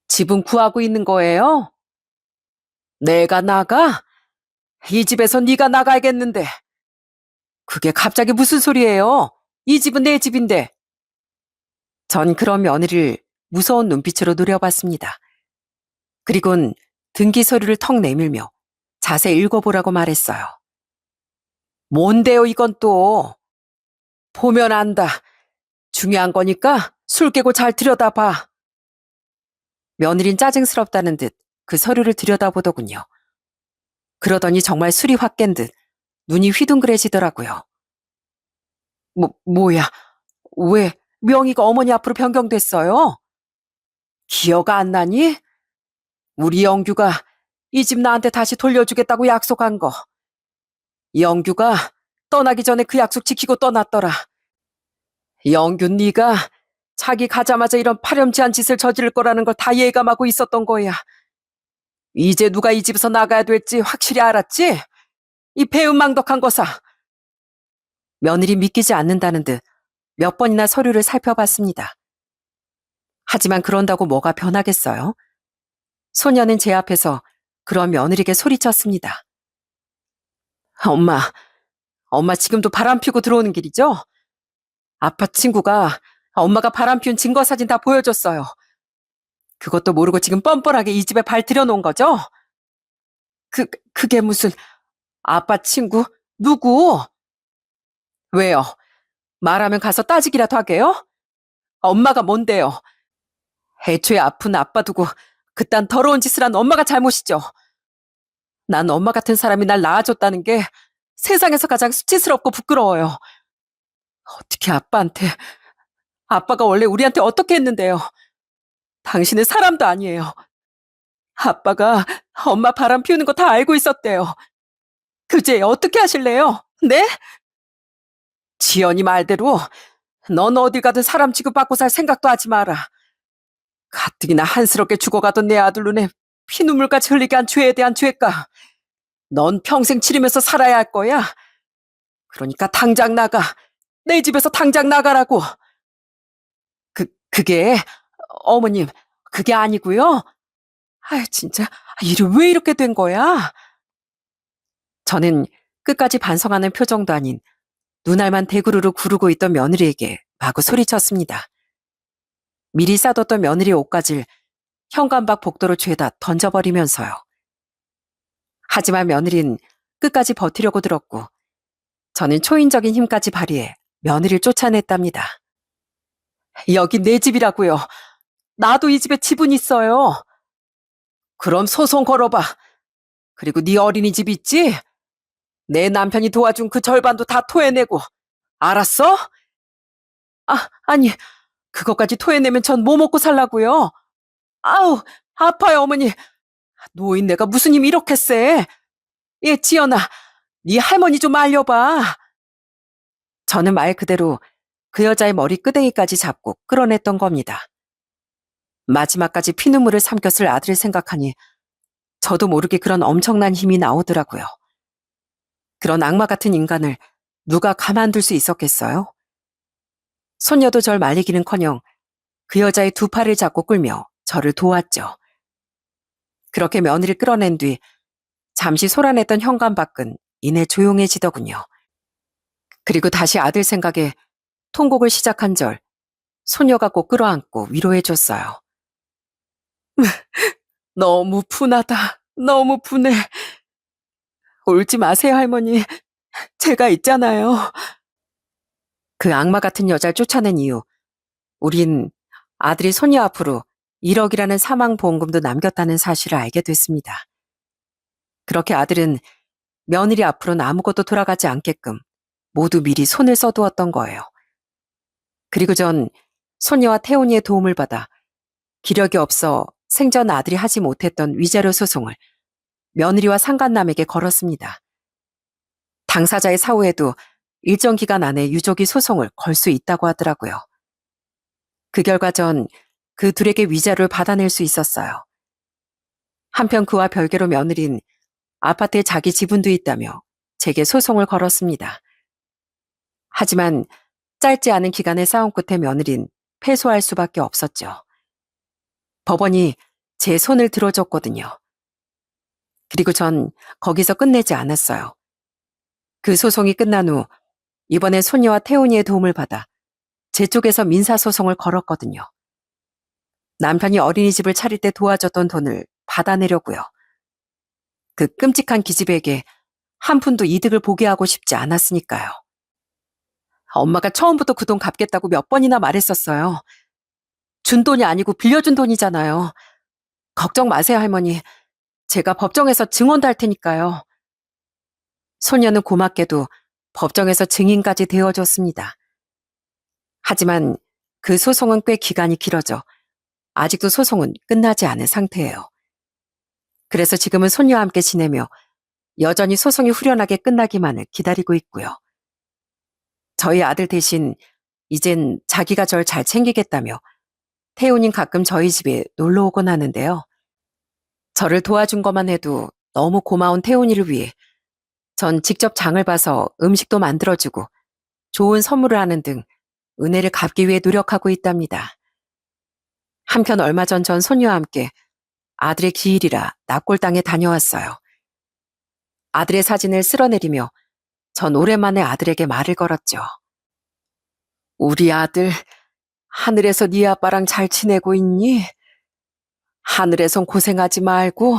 [SPEAKER 1] 집은 구하고 있는 거예요? 내가 나가? 이 집에서 네가 나가야겠는데. 그게 갑자기 무슨 소리예요? 이 집은 내 집인데. 전 그런 며느리를 무서운 눈빛으로 노려봤습니다. 그리곤 등기 서류를 턱 내밀며 자세히 읽어보라고 말했어요. 뭔데요, 이건 또? 보면 안다. 중요한 거니까 술 깨고 잘 들여다봐. 며느린 짜증스럽다는 듯 그 서류를 들여다보더군요. 그러더니 정말 술이 확 깬 듯 눈이 휘둥그레지더라고요. 뭐야? 왜 명의가 어머니 앞으로 변경됐어요? 기억 안 나니? 우리 영규가 이 집 나한테 다시 돌려주겠다고 약속한 거. 영규가 떠나기 전에 그 약속 지키고 떠났더라. 영규 네가 자기 가자마자 이런 파렴치한 짓을 저지를 거라는 걸 다 예감하고 있었던 거야. 이제 누가 이 집에서 나가야 될지 확실히 알았지? 이 배은망덕한 거사. 며느리 믿기지 않는다는 듯 몇 번이나 서류를 살펴봤습니다. 하지만 그런다고 뭐가 변하겠어요? 소녀는 제 앞에서 그런 며느리에게 소리쳤습니다. 엄마 지금도 바람 피고 들어오는 길이죠? 아빠 친구가 엄마가 바람 피운 증거 사진 다 보여줬어요. 그것도 모르고 지금 뻔뻔하게 이 집에 발 들여놓은 거죠? 그게 무슨 아빠 친구? 누구? 왜요? 말하면 가서 따지기라도 하게요? 엄마가 뭔데요? 애초에 아픈 아빠 두고 그딴 더러운 짓을 한 엄마가 잘못이죠. 난 엄마 같은 사람이 날 낳아줬다는 게 세상에서 가장 수치스럽고 부끄러워요. 어떻게 아빠가 원래 우리한테 어떻게 했는데요? 당신은 사람도 아니에요. 아빠가 엄마 바람 피우는 거 다 알고 있었대요. 그제 어떻게 하실래요? 네? 지연이 말대로 넌 어딜 가든 사람 취급받고 살 생각도 하지 마라. 가뜩이나 한스럽게 죽어가던 내 아들 눈에 피눈물까지 흘리게 한 죄에 대한 죄가 넌 평생 치르면서 살아야 할 거야. 그러니까 당장 나가. 내 집에서 당장 나가라고. 그게 어머님, 그게 아니고요. 진짜 일이 왜 이렇게 된 거야? 저는 끝까지 반성하는 표정도 아닌 눈알만 대구르르 구르고 있던 며느리에게 마구 소리쳤습니다. 미리 싸뒀던 며느리의 옷가지를 현관밖 복도로 죄다 던져버리면서요. 하지만 며느리는 끝까지 버티려고 들었고 저는 초인적인 힘까지 발휘해 며느리를 쫓아냈답니다. 여기 내 집이라고요. 나도 이 집에 지분 있어요. 그럼 소송 걸어봐. 그리고 네 어린이집 있지? 내 남편이 도와준 그 절반도 다 토해내고. 알았어? 아니, 그것까지 토해내면 전 뭐 먹고 살라고요? 아우, 아파요, 어머니. 노인네가 무슨 힘이 이렇게 세? 예, 지연아, 네 할머니 좀 알려봐. 저는 말 그대로 그 여자의 머리 끄댕이까지 잡고 끌어냈던 겁니다. 마지막까지 피눈물을 삼켰을 아들을 생각하니 저도 모르게 그런 엄청난 힘이 나오더라고요. 그런 악마 같은 인간을 누가 가만둘 수 있었겠어요? 손녀도 절 말리기는커녕 그 여자의 두 팔을 잡고 끌며 저를 도왔죠. 그렇게 며느리를 끌어낸 뒤 잠시 소란했던 현관 밖은 이내 조용해지더군요. 그리고 다시 아들 생각에 통곡을 시작한 절 손녀가 꼭 끌어안고 위로해줬어요. 너무 분하다. 너무 분해. 울지 마세요, 할머니. 제가 있잖아요. 그 악마 같은 여자를 쫓아낸 이유, 우린 아들이 손녀 앞으로 1억이라는 사망보험금도 남겼다는 사실을 알게 됐습니다. 그렇게 아들은 며느리 앞으로는 아무것도 돌아가지 않게끔 모두 미리 손을 써두었던 거예요. 그리고 전 손녀와 태훈이의 도움을 받아 기력이 없어 생전 아들이 하지 못했던 위자료 소송을 며느리와 상간남에게 걸었습니다. 당사자의 사후에도 일정 기간 안에 유족이 소송을 걸 수 있다고 하더라고요. 그 결과 전 그 둘에게 위자료를 받아낼 수 있었어요. 한편 그와 별개로 며느린 아파트에 자기 지분도 있다며 제게 소송을 걸었습니다. 하지만 짧지 않은 기간의 싸움 끝에 며느린 패소할 수밖에 없었죠. 법원이 제 손을 들어줬거든요. 그리고 전 거기서 끝내지 않았어요. 그 소송이 끝난 후 이번에 손녀와 태훈이의 도움을 받아 제 쪽에서 민사소송을 걸었거든요. 남편이 어린이집을 차릴 때 도와줬던 돈을 받아내려고요. 그 끔찍한 기집애에게 한 푼도 이득을 보게 하고 싶지 않았으니까요. 엄마가 처음부터 그 돈 갚겠다고 몇 번이나 말했었어요. 준 돈이 아니고 빌려준 돈이잖아요. 걱정 마세요, 할머니. 제가 법정에서 증언도 할 테니까요. 소녀는 고맙게도 법정에서 증인까지 되어줬습니다. 하지만 그 소송은 꽤 기간이 길어져 아직도 소송은 끝나지 않은 상태예요. 그래서 지금은 손녀와 함께 지내며 여전히 소송이 후련하게 끝나기만을 기다리고 있고요. 저희 아들 대신 이젠 자기가 절 잘 챙기겠다며 태훈이는 가끔 저희 집에 놀러 오곤 하는데요. 저를 도와준 것만 해도 너무 고마운 태훈이를 위해 전 직접 장을 봐서 음식도 만들어주고 좋은 선물을 하는 등 은혜를 갚기 위해 노력하고 있답니다. 한편 얼마 전 손녀와 함께 아들의 기일이라 납골당에 다녀왔어요. 아들의 사진을 쓸어내리며 전 오랜만에 아들에게 말을 걸었죠. 우리 아들, 하늘에서 네 아빠랑 잘 지내고 있니? 하늘에선 고생하지 말고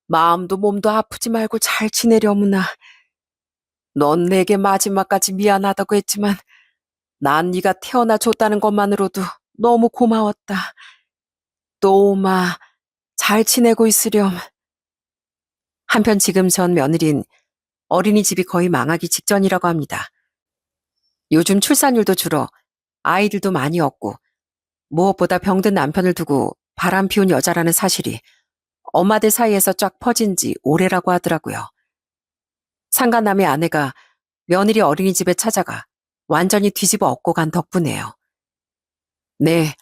[SPEAKER 1] 마음도 몸도 아프지 말고 잘 지내려무나. 넌 내게 마지막까지 미안하다고 했지만 난 네가 태어나 줬다는 것만으로도 너무 고마웠다. 또 오마, 잘 지내고 있으렴. 한편 지금 전 며느린 어린이집이 거의 망하기 직전이라고 합니다. 요즘 출산율도 줄어 아이들도 많이 없고 무엇보다 병든 남편을 두고 바람 피운 여자라는 사실이 엄마들 사이에서 쫙 퍼진 지 오래라고 하더라고요. 상간남의 아내가 며느리 어린이집에 찾아가 완전히 뒤집어 엎고 간 덕분에요. 네,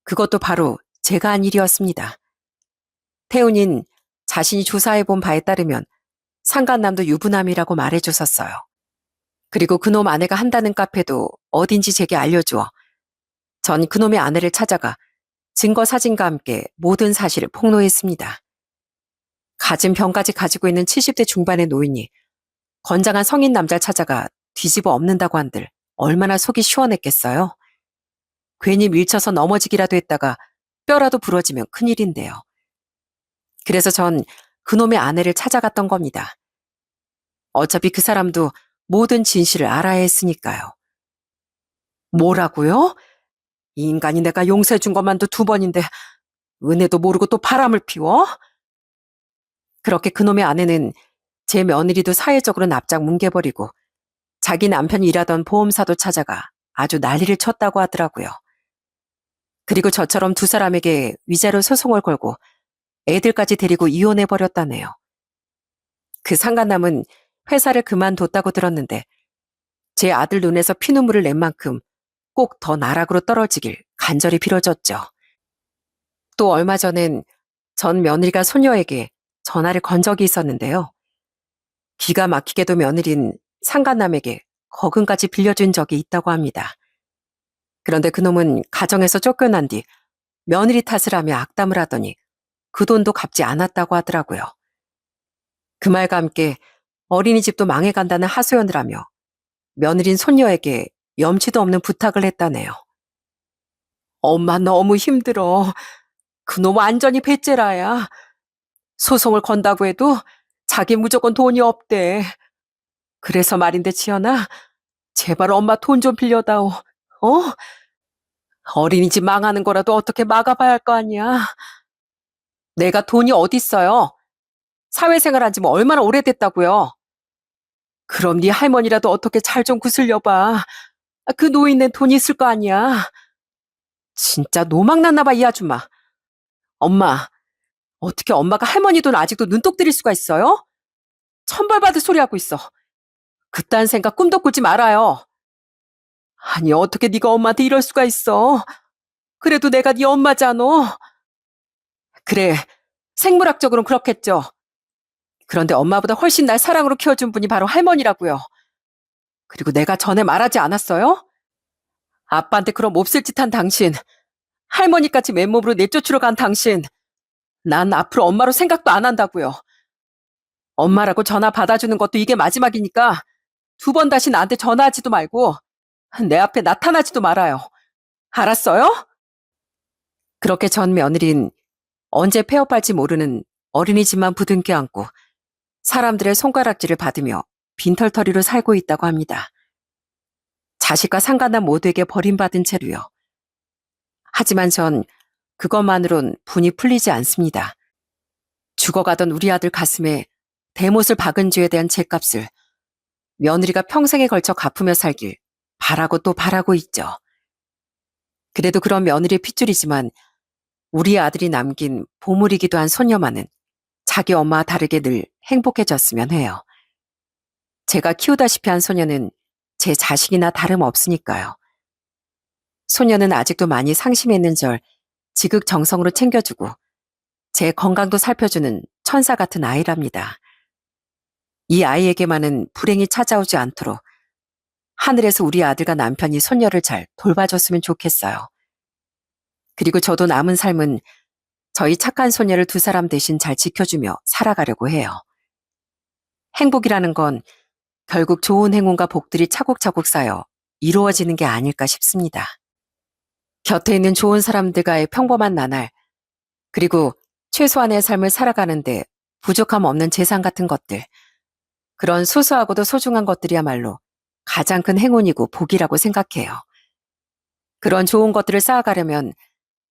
[SPEAKER 1] 그것도 바로 제가 한 일이었습니다. 태훈인 자신이 조사해본 바에 따르면 상간남도 유부남이라고 말해줬었어요. 그리고 그놈 아내가 한다는 카페도 어딘지 제게 알려주어 전 그놈의 아내를 찾아가 증거 사진과 함께 모든 사실을 폭로했습니다. 갖은 병까지 가지고 있는 70대 중반의 노인이 건장한 성인 남자를 찾아가 뒤집어 엎는다고 한들 얼마나 속이 시원했겠어요. 괜히 밀쳐서 넘어지기라도 했다가 뼈라도 부러지면 큰일인데요. 그래서 전 그놈의 아내를 찾아갔던 겁니다. 어차피 그 사람도 모든 진실을 알아야 했으니까요. 뭐라고요? 이 인간이 내가 용서해 준 것만도 2번인데 은혜도 모르고 또 바람을 피워? 그렇게 그놈의 아내는 제 며느리도 사회적으로 납작 뭉개버리고 자기 남편이 일하던 보험사도 찾아가 아주 난리를 쳤다고 하더라고요. 그리고 저처럼 2사람에게 위자료 소송을 걸고 애들까지 데리고 이혼해버렸다네요. 그 상간남은 회사를 그만뒀다고 들었는데 제 아들 눈에서 피눈물을 낸 만큼 꼭 더 나락으로 떨어지길 간절히 빌어줬죠. 또 얼마 전엔 전 며느리가 손녀에게 전화를 건 적이 있었는데요. 기가 막히게도 며느린 상간남에게 거금까지 빌려준 적이 있다고 합니다. 그런데 그놈은 가정에서 쫓겨난 뒤 며느리 탓을 하며 악담을 하더니 그 돈도 갚지 않았다고 하더라고요. 그 말과 함께 어린이집도 망해간다는 하소연을 하며 며느린 손녀에게 염치도 없는 부탁을 했다네요. 엄마 너무 힘들어. 그놈 완전히 배째라야. 소송을 건다고 해도 자기 무조건 돈이 없대. 그래서 말인데 지연아, 제발 엄마 돈 좀 빌려다오. 어? 어린이집 망하는 거라도 어떻게 막아봐야 할 거 아니야. 내가 돈이 어딨어요. 사회생활 한 지 뭐 얼마나 오래됐다고요. 그럼 네 할머니라도 어떻게 잘 좀 구슬려봐. 그 노인네 돈 있을 거 아니야. 진짜 노망 났나 봐, 이 아줌마. 엄마, 어떻게 엄마가 할머니 돈 아직도 눈독 들일 수가 있어요? 천벌받을 소리 하고 있어. 그딴 생각 꿈도 꾸지 말아요. 아니, 어떻게 네가 엄마한테 이럴 수가 있어. 그래도 내가 네 엄마잖아. 그래, 생물학적으로는 그렇겠죠. 그런데 엄마보다 훨씬 날 사랑으로 키워준 분이 바로 할머니라고요. 그리고 내가 전에 말하지 않았어요? 아빠한테 그런 몹쓸 짓 한 당신, 할머니까지 맨몸으로 내쫓으러 간 당신, 난 앞으로 엄마로 생각도 안 한다고요. 엄마라고 전화 받아주는 것도 이게 마지막이니까 2번 다시 나한테 전화하지도 말고 내 앞에 나타나지도 말아요. 알았어요? 그렇게 전 며느린 언제 폐업할지 모르는 어린이집만 부둥켜 안고 사람들의 손가락질을 받으며 빈털터리로 살고 있다고 합니다. 자식과 상간남 모두에게 버림받은 채로요. 하지만 전 그것만으론 분이 풀리지 않습니다. 죽어가던 우리 아들 가슴에 대못을 박은 죄에 대한 죄값을 며느리가 평생에 걸쳐 갚으며 살길 바라고 또 바라고 있죠. 그래도 그런 며느리의 핏줄이지만 우리 아들이 남긴 보물이기도 한 손녀만은 자기 엄마와 다르게 늘 행복해졌으면 해요. 제가 키우다시피 한 소녀는 제 자식이나 다름없으니까요. 소녀는 아직도 많이 상심했는 절 지극정성으로 챙겨주고 제 건강도 살펴주는 천사 같은 아이랍니다. 이 아이에게만은 불행이 찾아오지 않도록 하늘에서 우리 아들과 남편이 손녀를 잘 돌봐줬으면 좋겠어요. 그리고 저도 남은 삶은 저희 착한 소녀를 2사람 대신 잘 지켜주며 살아가려고 해요. 행복이라는 건 결국 좋은 행운과 복들이 차곡차곡 쌓여 이루어지는 게 아닐까 싶습니다. 곁에 있는 좋은 사람들과의 평범한 나날, 그리고 최소한의 삶을 살아가는데 부족함 없는 재산 같은 것들, 그런 소소하고도 소중한 것들이야말로 가장 큰 행운이고 복이라고 생각해요. 그런 좋은 것들을 쌓아가려면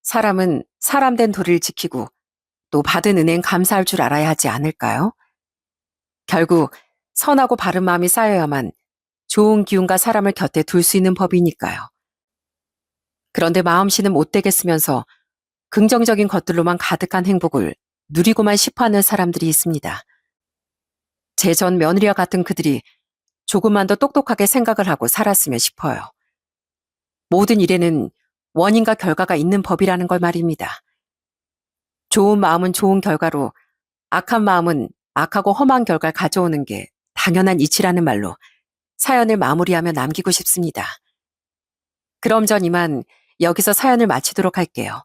[SPEAKER 1] 사람은 사람된 도리를 지키고 또 받은 은혜엔 감사할 줄 알아야 하지 않을까요? 결국 선하고 바른 마음이 쌓여야만 좋은 기운과 사람을 곁에 둘 수 있는 법이니까요. 그런데 마음씨는 못되게 쓰면서 긍정적인 것들로만 가득한 행복을 누리고만 싶어하는 사람들이 있습니다. 제 전 며느리와 같은 그들이 조금만 더 똑똑하게 생각을 하고 살았으면 싶어요. 모든 일에는 원인과 결과가 있는 법이라는 걸 말입니다. 좋은 마음은 좋은 결과로, 악한 마음은 악하고 험한 결과를 가져오는 게 당연한 이치라는 말로 사연을 마무리하며 남기고 싶습니다. 그럼 전 이만 여기서 사연을 마치도록 할게요.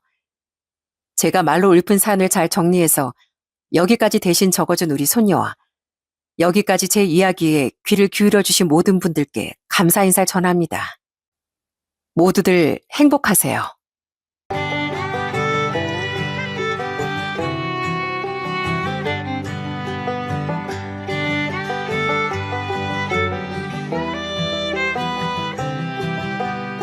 [SPEAKER 1] 제가 말로 읊은 사연을 잘 정리해서 여기까지 대신 적어준 우리 손녀와 여기까지 제 이야기에 귀를 기울여 주신 모든 분들께 감사 인사를 전합니다. 모두들 행복하세요.